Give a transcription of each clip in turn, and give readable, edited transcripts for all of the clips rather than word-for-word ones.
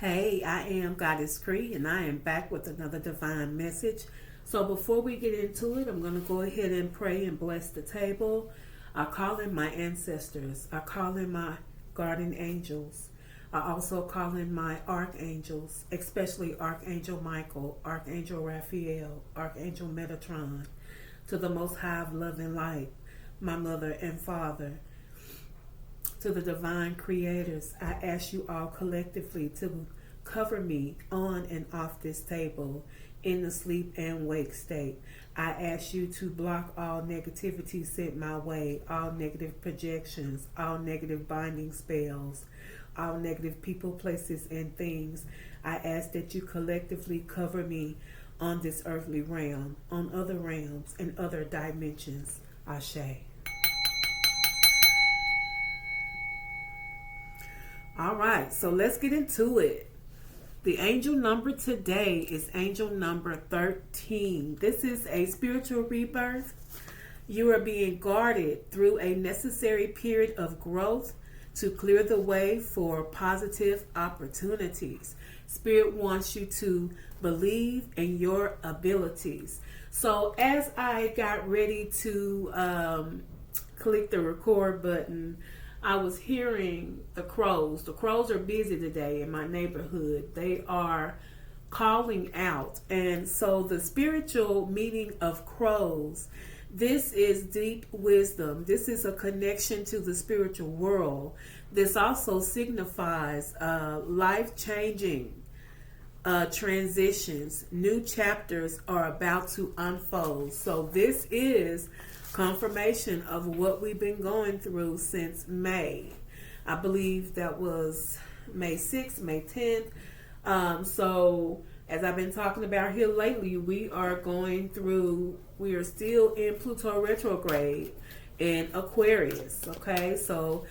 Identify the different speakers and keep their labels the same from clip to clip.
Speaker 1: Hey, I am Goddess Cree, and I am back with another divine message. So before we get into it, I'm going to go ahead and pray and bless the table. I call in my ancestors. I call in my guardian angels. I also call in my archangels, especially Archangel Michael, Archangel Raphael, Archangel Metatron, to the Most High of Love and Light, my mother and father. To the divine creators, I ask you all collectively to cover me on and off this table in the sleep and wake state. I ask you to block all negativity sent my way, all negative projections, all negative binding spells, all negative people, places, and things. I ask that you collectively cover me on this earthly realm, on other realms, and other dimensions. Ashe. All right, so let's get into it. The angel number today is angel number 13. This is a spiritual rebirth. You are being guarded through a necessary period of growth to clear the way for positive opportunities. Spirit wants you to believe in your abilities. So as I got ready to click the record button, I was hearing the crows. The crows are busy today in my neighborhood. They are calling out. And so the spiritual meaning of crows, this is deep wisdom. This is a connection to the spiritual world. This also signifies life-changing transitions. New chapters are about to unfold. So this is confirmation of what we've been going through since May. I believe that was May 6th, May 10th. So as I've been talking about here lately, we are still in Pluto retrograde in Aquarius. Okay, so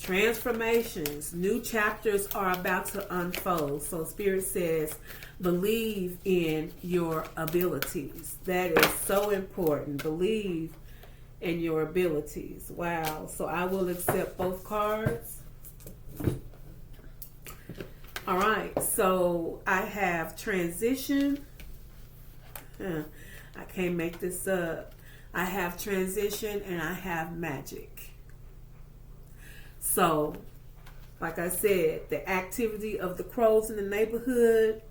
Speaker 1: transformations, new chapters are about to unfold. So Spirit says, believe in your abilities. That is so important. Believe in your abilities. Wow. So I will accept both cards. All right. So I have transition. I can't make this up. I have transition and I have magic. So, like I said, the activity of the crows in the neighborhood,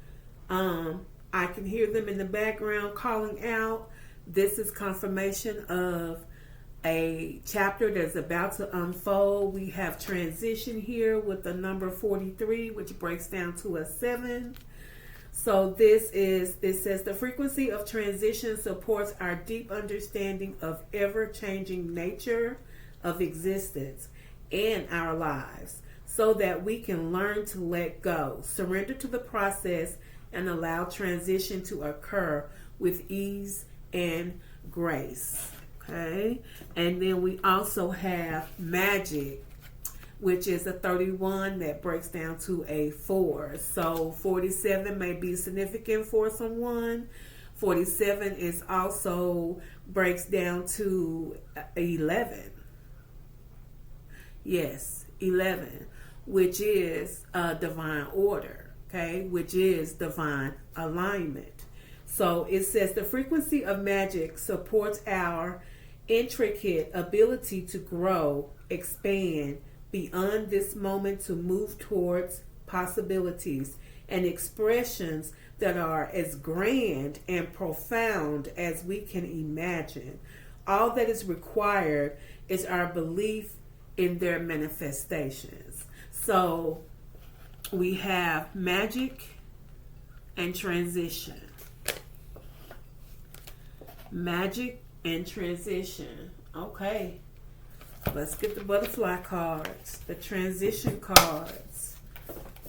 Speaker 1: I can hear them in the background calling out. This is confirmation of a chapter that's about to unfold. We have transition here with the number 43, which breaks down to a 7. So this says the frequency of transition supports our deep understanding of ever-changing nature of existence and our lives, so that we can learn to let go, surrender to the process, and allow transition to occur with ease and grace. Okay, and then we also have magic, which is a 31 that breaks down to a 4. So 47 may be significant for someone. 47 is also breaks down to 11. Yes, 11, which is divine order, okay, which is divine alignment. So it says the frequency of magic supports our intricate ability to grow, expand beyond this moment, to move towards possibilities and expressions that are as grand and profound as we can imagine. All that is required is our belief in their manifestations. So we have magic and transition. Magic and transition. Okay. Let's get the butterfly cards, the transition cards.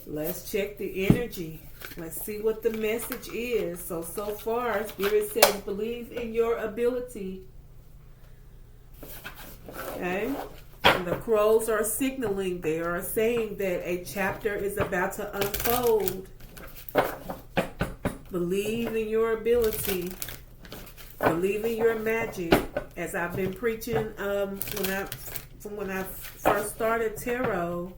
Speaker 1: Let's check the energy. Let's see what the message is. So far, Spirit says, believe in your ability. Okay. And the crows are signaling. They are saying that a chapter is about to unfold. Believe in your ability. Believe in your magic. As I've been preaching when I first started tarot,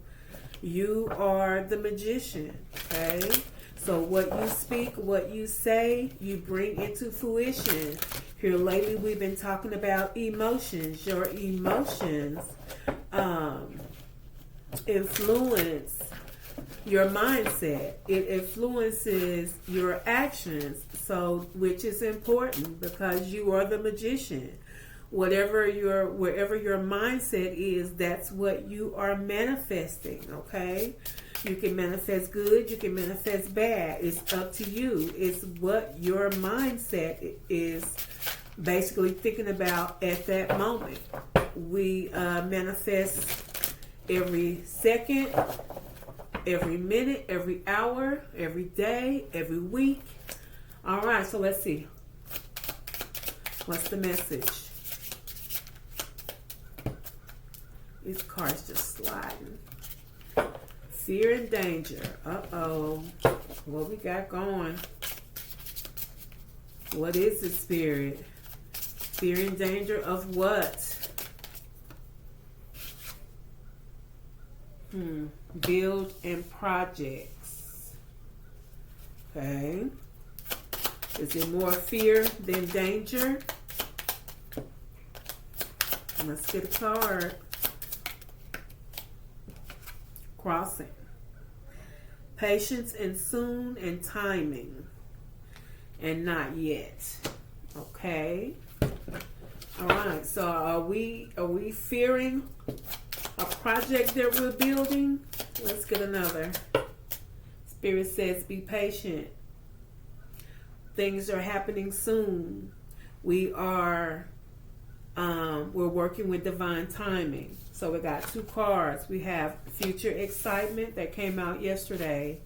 Speaker 1: You are the magician, okay? So what you speak, what you say, you bring into fruition. Here lately we've been talking about emotions. Your emotions influence your mindset. It influences your actions, so which is important because you are the magician. Wherever your mindset is, that's what you are manifesting, okay? You can manifest good, you can manifest bad. It's up to you. It's what your mindset is basically thinking about at that moment. We manifest every second, every minute, every hour, every day, every week. All right, so let's see. What's the message? This card's just sliding. Fear and danger. Uh-oh. What we got going? What is it, Spirit? Fear and danger of what? Build and projects. Okay. Is it more fear than danger? Let's get a card. Crossing. Patience and soon and timing. And not yet. Okay. All right. So are we fearing a project that we're building? Let's get another. Spirit says be patient. Things are happening soon. We're working with divine timing. So we got two cards. We have future excitement that came out yesterday.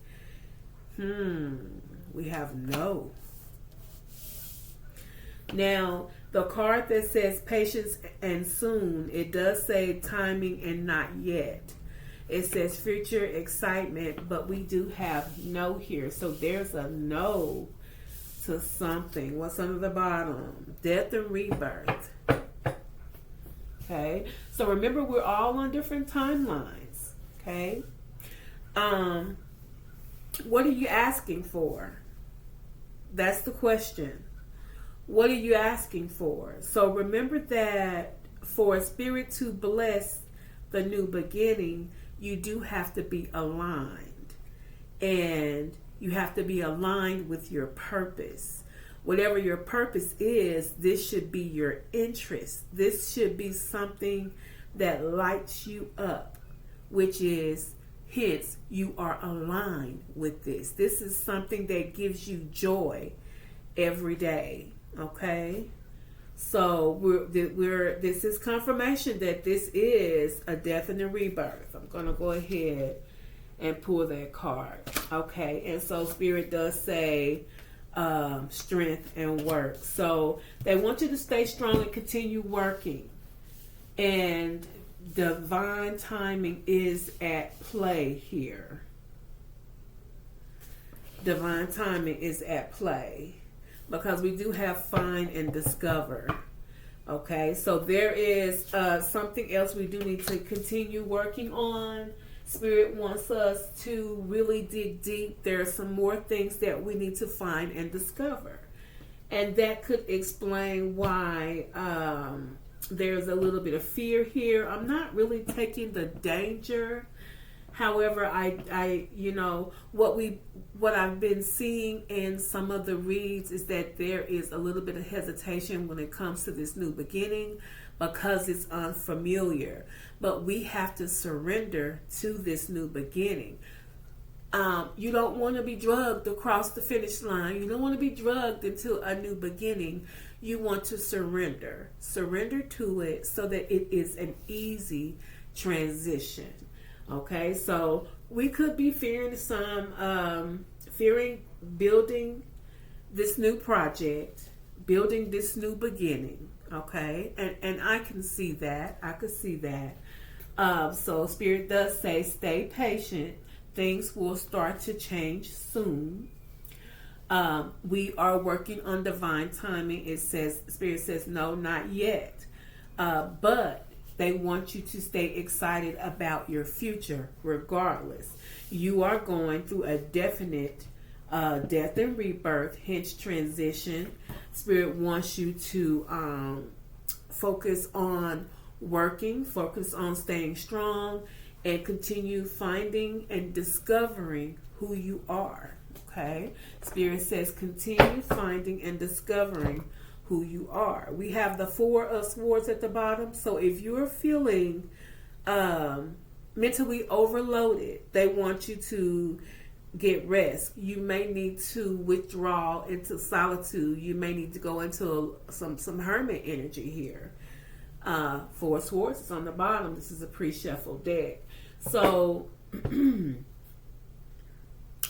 Speaker 1: We have no. Now, the card that says patience and soon, it does say timing and not yet. It says future excitement, but we do have no here. So there's a no to something. What's under the bottom? Death and rebirth. Okay, so remember we're all on different timelines. Okay, what are you asking for? That's the question. What are you asking for? So remember that for a spirit to bless the new beginning, you do have to be aligned, and you have to be aligned with your purpose. Whatever your purpose is, this should be your interest. This should be something that lights you up, which is, hence, you are aligned with this. This is something that gives you joy every day, okay? So this is confirmation that this is a death and a rebirth. I'm going to go ahead and pull that card, okay? And so Spirit does say, strength and work. So they want you to stay strong and continue working. And divine timing is at play here. Divine timing is at play because we do have find and discover. Okay, so there is something else we do need to continue working on. Spirit wants us to really dig deep. There are some more things that we need to find and discover. And that could explain why there's a little bit of fear here. I'm not really taking the danger. However, I what I've been seeing in some of the reads is that there is a little bit of hesitation when it comes to this new beginning because it's unfamiliar. But we have to surrender to this new beginning. You don't want to be drugged across the finish line. You don't want to be drugged into a new beginning. You want to surrender. Surrender to it so that it is an easy transition. Okay, so we could be fearing building this new project, building this new beginning. Okay, and I can see that. I could see that. So Spirit does say, stay patient. Things will start to change soon. We are working on divine timing. It says, Spirit says, no, not yet. But They want you to stay excited about your future regardless. You are going through a definite death and rebirth, hence transition. Spirit wants you to focus on working, focus on staying strong, and continue finding and discovering who you are. Okay? Spirit says continue finding and discovering who you are. We have the Four of Swords at the bottom. So if you're feeling mentally overloaded, they want you to get rest. You may need to withdraw into solitude. You may need to go into some hermit energy here. Four Swords is on the bottom. This is a pre-shuffle deck. So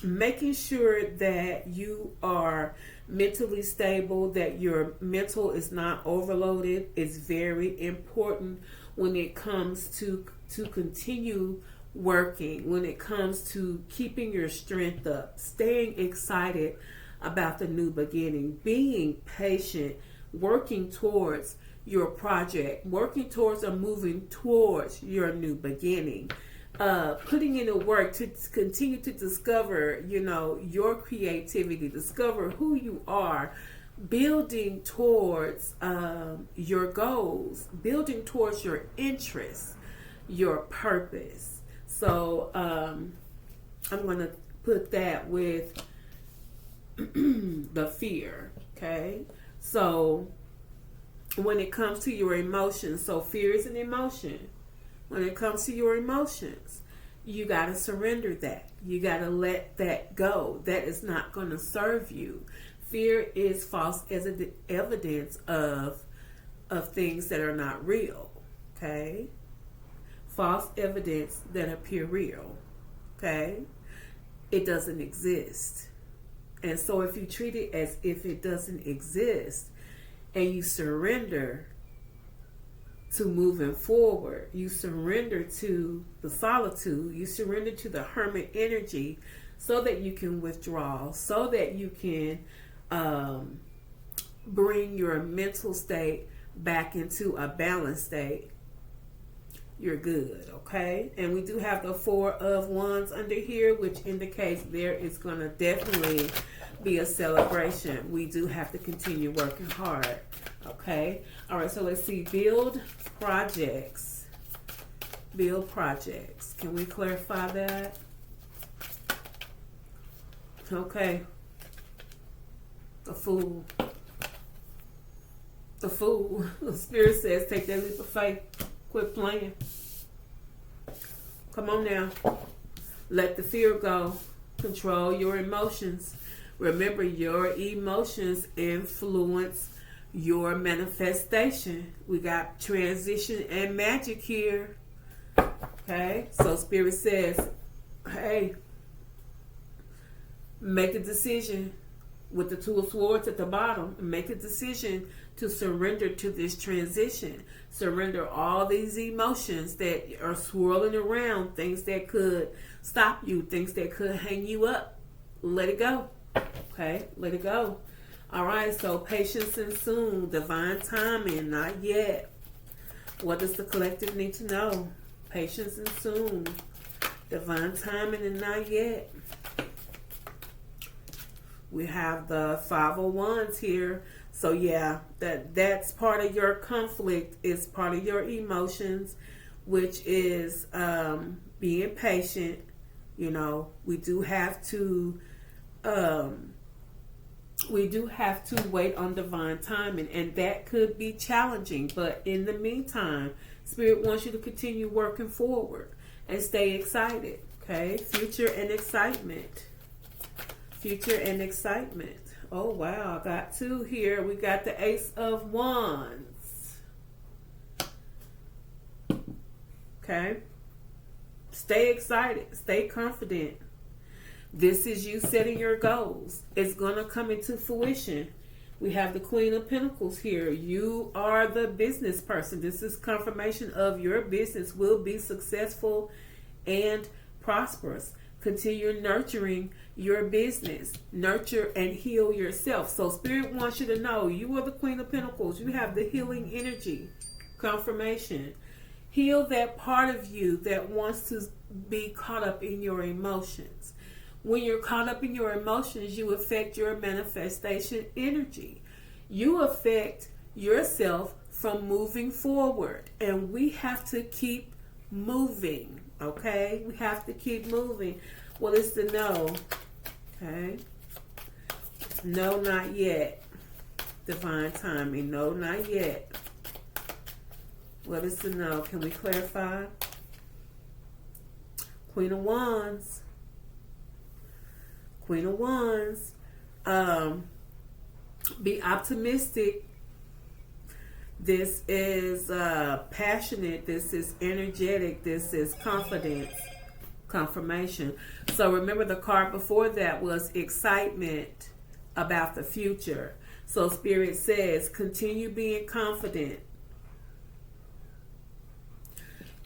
Speaker 1: making sure that you are mentally stable, that your mental is not overloaded, is very important when it comes to continue working, when it comes to keeping your strength up, staying excited about the new beginning, being patient, working towards your project, working towards or moving towards your new beginning. Putting in the work to continue to discover, your creativity, discover who you are, building towards your goals, building towards your interests, your purpose. So I'm going to put that with the fear, okay? So when it comes to your emotions, so fear is an emotion. When it comes to your emotions, you got to surrender that. You got to let that go. That is not going to serve you. Fear is false evidence of things that are not real. Okay? False evidence that appear real. Okay? It doesn't exist. And so if you treat it as if it doesn't exist and you surrender to moving forward, you surrender to the solitude, you surrender to the hermit energy so that you can withdraw, so that you can bring your mental state back into a balanced state, you're good, okay? And we do have the Four of Wands under here, which indicates there is going to definitely be a celebration. We do have to continue working hard, okay? All right, so let's see. Build projects. Build projects. Can we clarify that? Okay. The Fool. The Fool. The Spirit says take that leap of faith. Quit playing. Come on now. Let the fear go. Control your emotions. Remember, your emotions influence your manifestation. We got transition and magic here. Okay? So Spirit says, hey, make a decision with the Two of Swords at the bottom. Make a decision to surrender to this transition. Surrender all these emotions that are swirling around, things that could stop you, things that could hang you up. Let it go. Okay? Let it go. All right, so patience and soon, divine timing, not yet. What does the collective need to know? Patience and soon, divine timing and not yet. We have the Five of Wands here. So yeah, that's part of your conflict, is part of your emotions, which is being patient. We do have to wait on divine timing, and that could be challenging. But in the meantime, Spirit wants you to continue working forward and stay excited. Okay, future and excitement. Future and excitement. Oh wow, I got two here. We got the Ace of Wands. Okay. Stay excited. Stay confident. This is you setting your goals. It's going to come into fruition. We have the Queen of Pentacles here. You are the business person. This is confirmation of your business will be successful and prosperous. Continue nurturing your business. Nurture and heal yourself. So Spirit wants you to know you are the Queen of Pentacles. You have the healing energy. Confirmation. Heal that part of you that wants to be caught up in your emotions. When you're caught up in your emotions, you affect your manifestation energy. You affect yourself from moving forward. And we have to keep moving, okay? We have to keep moving. What is the no? Okay. No, not yet. Divine timing. No, not yet. What is the no? Can we clarify? Queen of Wands. Queen of Wands. Be optimistic. This is passionate. This is energetic. This is confidence. Confirmation. So remember, the card before that was excitement about the future. So Spirit says, continue being confident.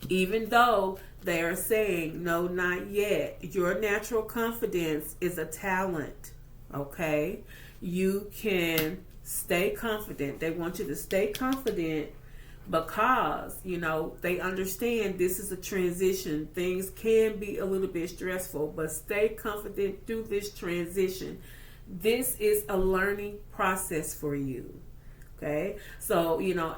Speaker 1: Even though they are saying, no, not yet. Your natural confidence is a talent. Okay? You can stay confident. They want you to stay confident because, you know, they understand this is a transition. Things can be a little bit stressful, but stay confident through this transition. This is a learning process for you. Okay? So, you know,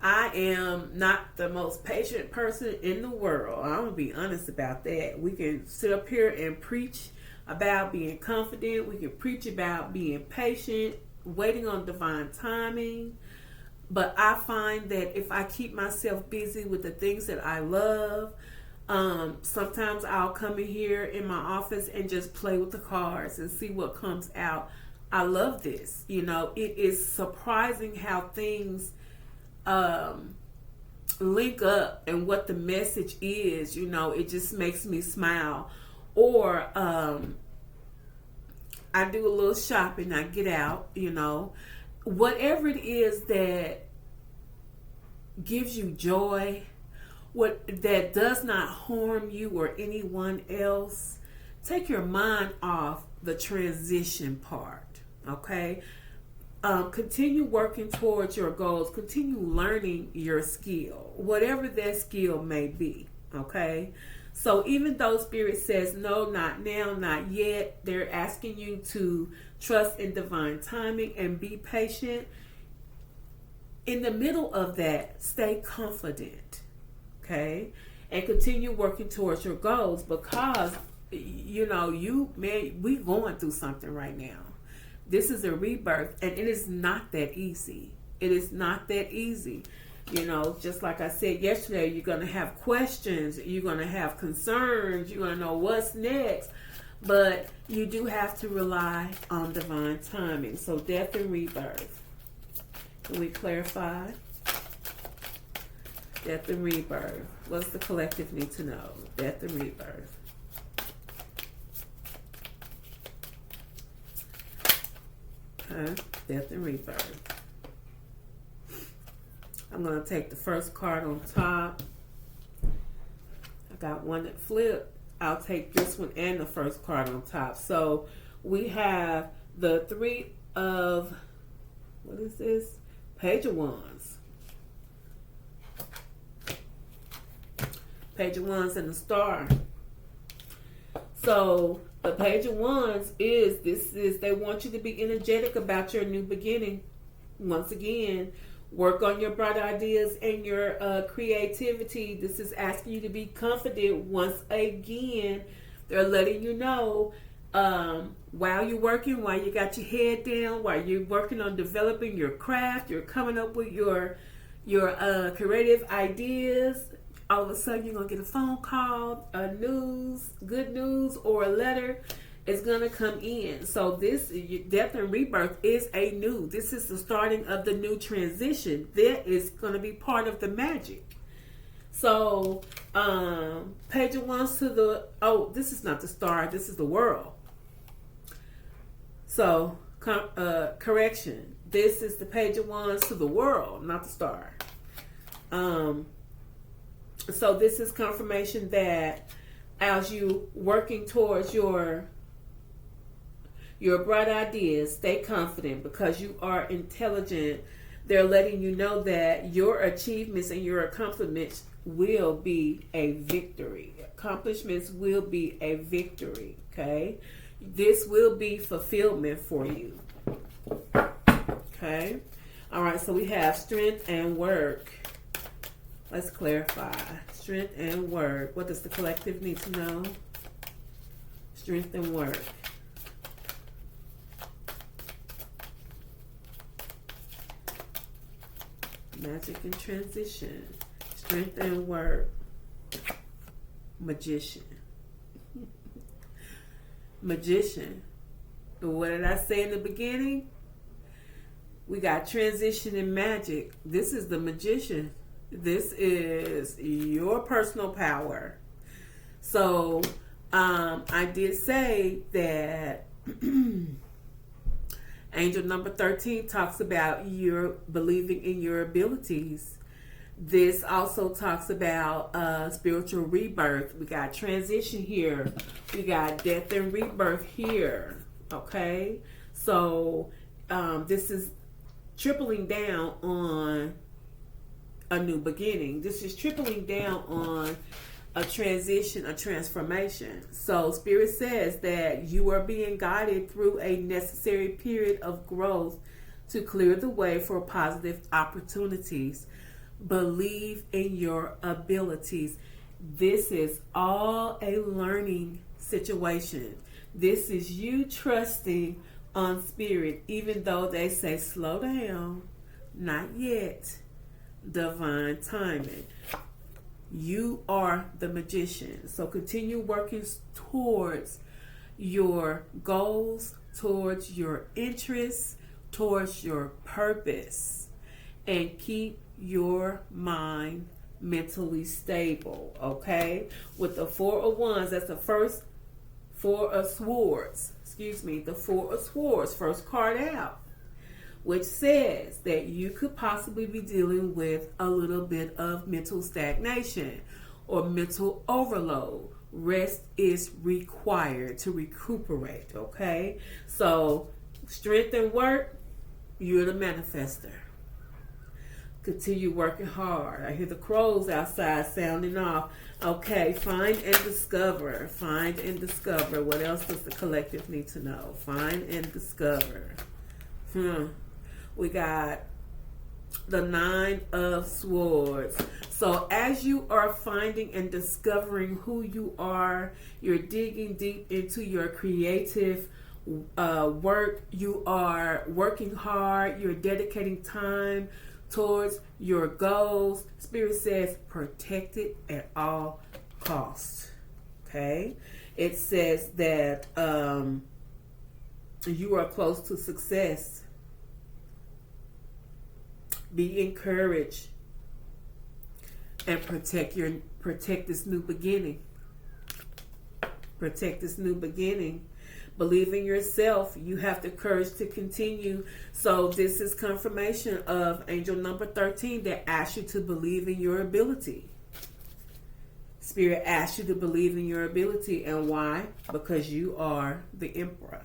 Speaker 1: I am not the most patient person in the world. I'm going to be honest about that. We can sit up here and preach about being confident. We can preach about being patient, waiting on divine timing. But I find that if I keep myself busy with the things that I love, sometimes I'll come in here in my office and just play with the cards and see what comes out. I love this. You know, it is surprising how things link up and what the message is. You know, it just makes me smile. Or I do a little shopping. I get out, you know. Whatever it is that gives you joy, what that does not harm you or anyone else, take your mind off the transition part, okay? Continue working towards your goals. Continue learning your skill, whatever that skill may be, okay? So even though Spirit says, no, not now, not yet, they're asking you to trust in divine timing and be patient. In the middle of that, stay confident, okay? And continue working towards your goals because, you know, we going through something right now. This is a rebirth, and it is not that easy. It is not that easy. You know, just like I said yesterday, you're going to have questions, you're going to have concerns, you're going to know what's next, but you do have to rely on divine timing. So death and rebirth. Can we clarify? Death and rebirth. What does the collective need to know? Death and rebirth. Okay, death and rebirth. I'm going to take the first card on top. I got one that flipped. I'll take this one and the first card on top. So we have the three of, what is this? Page of Wands. Page of Wands and the star. So the Page of Wands is they want you to be energetic about your new beginning. Once again, work on your bright ideas and your creativity. This is asking you to be confident. Once again, they're letting you know while you're working, while you got your head down, while you're working on developing your craft, you're coming up with your creative ideas. All of a sudden, you're going to get a phone call, good news, or a letter is going to come in. So this death and rebirth is this is the starting of the new transition. That is going to be part of the magic. So, Page of Wands to this is not the star, this is the world. So, correction. This is the Page of Wands to the world, not the star. So this is confirmation that as you working towards your bright ideas, stay confident because you are intelligent. They're letting you know that your achievements and your accomplishments will be a victory. Accomplishments will be a victory. Okay. This will be fulfillment for you. Okay. All right. So we have strength and work. Let's clarify. Strength and work. What does the collective need to know? Strength and work. Magic and transition. Strength and work. Magician. Magician. What did I say in the beginning? We got transition and magic. This is the magician. This is your personal power. So I did say that angel number 13 talks about your believing in your abilities. This also talks about spiritual rebirth. We got transition here. We got death and rebirth here. Okay? So this is tripling down on a new beginning. This is tripling down on a transition, a transformation. So Spirit says that you are being guided through a necessary period of growth to clear the way for positive opportunities. Believe in your abilities. This is all a learning situation. This is you trusting on Spirit, even though they say slow down, not yet, divine timing. You are the magician. So continue working towards your goals, towards your interests, towards your purpose, and keep your mind mentally stable. Okay? With the Four of Wands, that's the first Four of Swords. The Four of Swords, first card out, which says that you could possibly be dealing with a little bit of mental stagnation or mental overload. Rest is required to recuperate, okay? So, strength and work, you're the manifester. Continue working hard. I hear the crows outside sounding off. Okay, find and discover. Find and discover. What else does the collective need to know? Find and discover. We got the Nine of Swords. So as you are finding and discovering who you are, you're digging deep into your creative work. You are working hard. You're dedicating time towards your goals. Spirit says protect it at all costs. Okay? It says that you are close to success. Be encouraged and protect this new beginning. Protect this new beginning. Believe in yourself. You have the courage to continue. So this is confirmation of angel number 13 that asks you to believe in your ability. Spirit asks you to believe in your ability. And why? Because you are the emperor.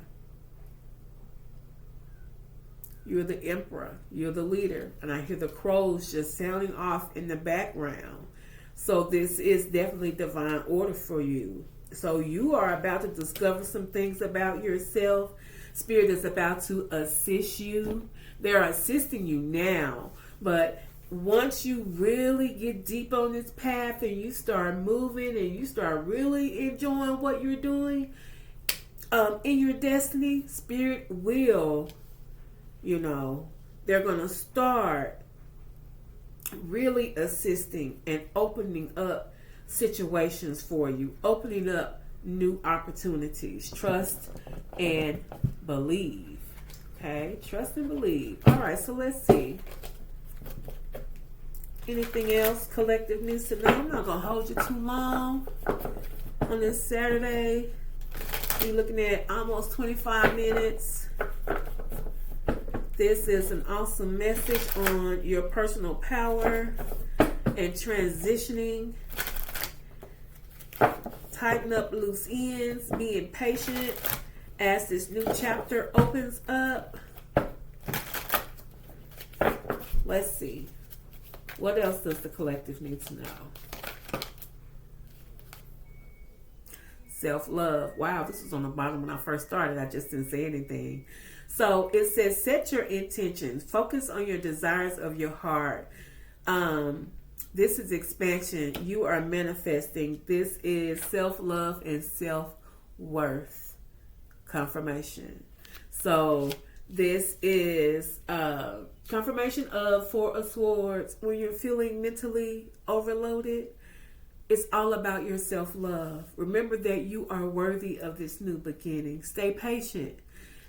Speaker 1: You're the emperor. You're the leader. And I hear the crows just sounding off in the background. So this is definitely divine order for you. So you are about to discover some things about yourself. Spirit is about to assist you. They're assisting you now. But once you really get deep on this path and you start moving and you start really enjoying what you're doing in your destiny, Spirit will, they're going to start really assisting and opening up situations for you, opening up new opportunities. Trust and believe. Okay, trust and believe. All right, so let's see. Anything else collective needs to know? I'm not gonna hold you too long on this Saturday. You're looking at almost 25 minutes. This is an awesome message on your personal power and transitioning. Tighten up loose ends, being patient as this new chapter opens up. Let's see. What else does the collective need to know? Self-love. Wow, this was on the bottom when I first started. I just didn't say anything. So it says, set your intentions. Focus on your desires of your heart. This is expansion. You are manifesting. This is self-love and self-worth confirmation. So this is confirmation of Four of Swords. When you're feeling mentally overloaded, it's all about your self-love. Remember that you are worthy of this new beginning. Stay patient.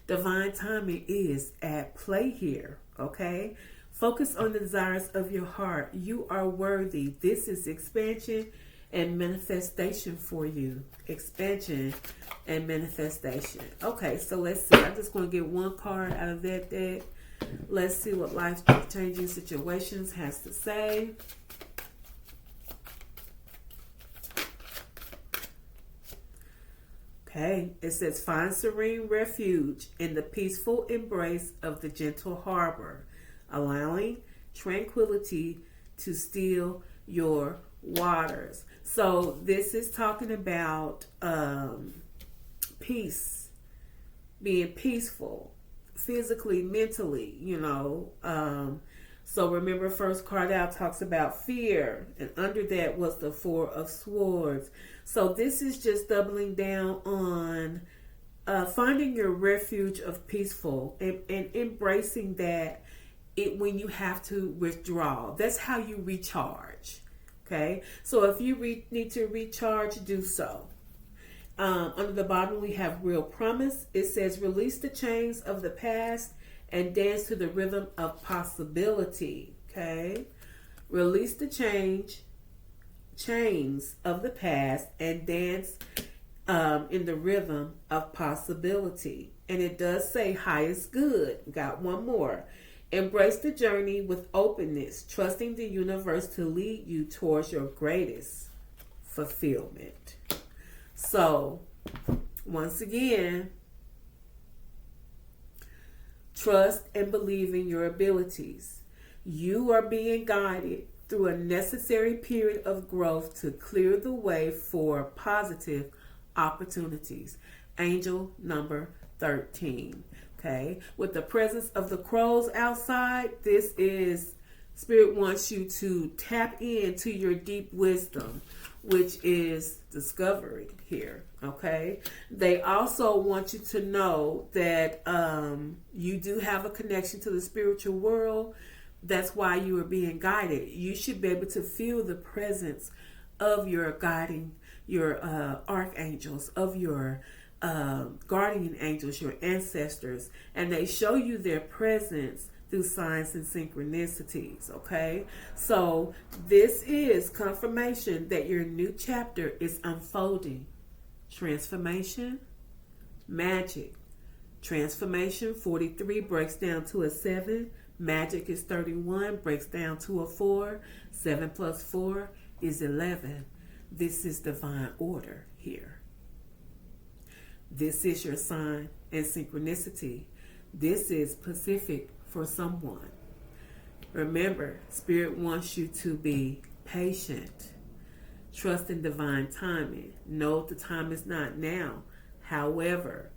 Speaker 1: Divine timing is at play here, okay? Focus on the desires of your heart. You are worthy. This is expansion and manifestation for you. Expansion and manifestation. Okay, so let's see. I'm just going to get one card out of that deck. Let's see what life-changing situations has to say. Okay, it says, find serene refuge in the peaceful embrace of the gentle harbor, allowing tranquility to still your waters. So this is talking about peace, being peaceful, physically, mentally, So remember, first card out talks about fear, and under that was the Four of Swords. So this is just doubling down on finding your refuge of peaceful and embracing that when you have to withdraw. That's how you recharge. Okay, so if you need to recharge, do so. Under the bottom, we have real promise. It says, release the chains of the past and dance to the rhythm of possibility. Okay, release the chains of the past and dance in the rhythm of possibility. And it does say highest good. Got one more. Embrace the journey with openness, trusting the universe to lead you towards your greatest fulfillment. So, once again, trust and believe in your abilities. You are being guided through a necessary period of growth to clear the way for positive opportunities. Angel number 13. Okay, with the presence of the crows outside, this is Spirit wants you to tap into your deep wisdom, which is discovery here. Okay, they also want you to know that you do have a connection to the spiritual world. That's why you are being guided. You should be able to feel the presence of your guiding, your archangels, of your guardian angels, your ancestors, and they show you their presence through signs and synchronicities. Okay, so this is confirmation that your new chapter is unfolding. Transformation, magic. Transformation 43 breaks down to a 7. Magic is 31, breaks down to a 4. 7 plus 4 is 11. This is divine order here. This is your sign and synchronicity. This is Pacific for someone. Remember, Spirit wants you to be patient. Trust in divine timing. Know the time is not now. However,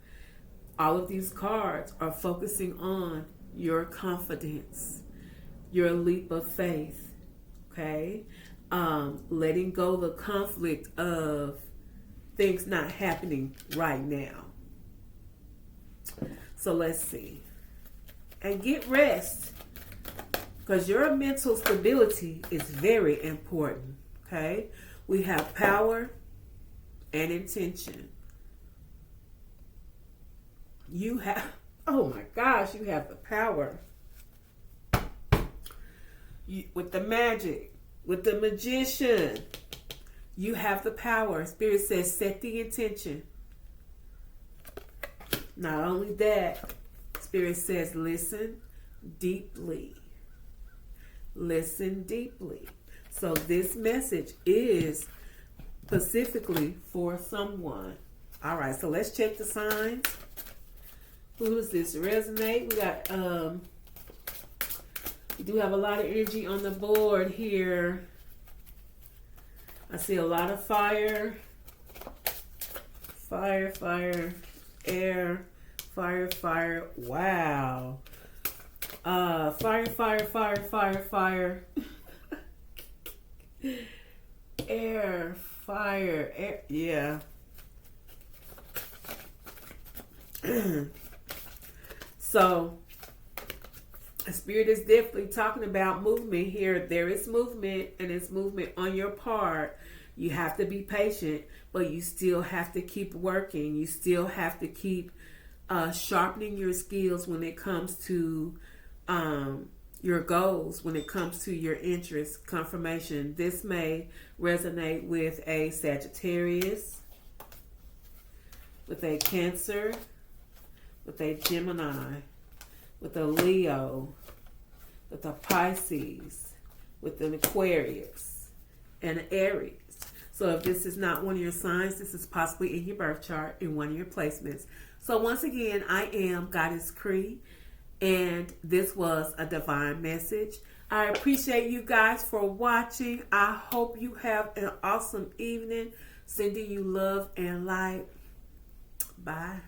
Speaker 1: all of these cards are focusing on your confidence, your leap of faith. Okay? Letting go the conflict of things not happening right now. So let's see. And get rest, because your mental stability is very important. Okay? We have power and intention. You have, oh my gosh, you have the power. With the magic, with the magician, you have the power. Spirit says, set the intention. Not only that, Spirit says, listen deeply. Listen deeply. So this message is specifically for someone. All right, so let's check the signs. Who does this resonate? You do have a lot of energy on the board here. I see a lot of fire. Fire, fire, air, fire, fire. Wow. Fire, fire, fire, fire, fire. Air, fire, air. Yeah. So, Spirit is definitely talking about movement here. There is movement, and it's movement on your part. You have to be patient, but you still have to keep working. You still have to keep sharpening your skills when it comes to your goals, when it comes to your interests. Confirmation. This may resonate with a Sagittarius, with a Cancer, with a Gemini, with a Leo, with a Pisces, with an Aquarius, and an Aries. So if this is not one of your signs, this is possibly in your birth chart in one of your placements. So once again, I am Goddess Cree, and this was a divine message. I appreciate you guys for watching. I hope you have an awesome evening. Sending you love and light. Bye.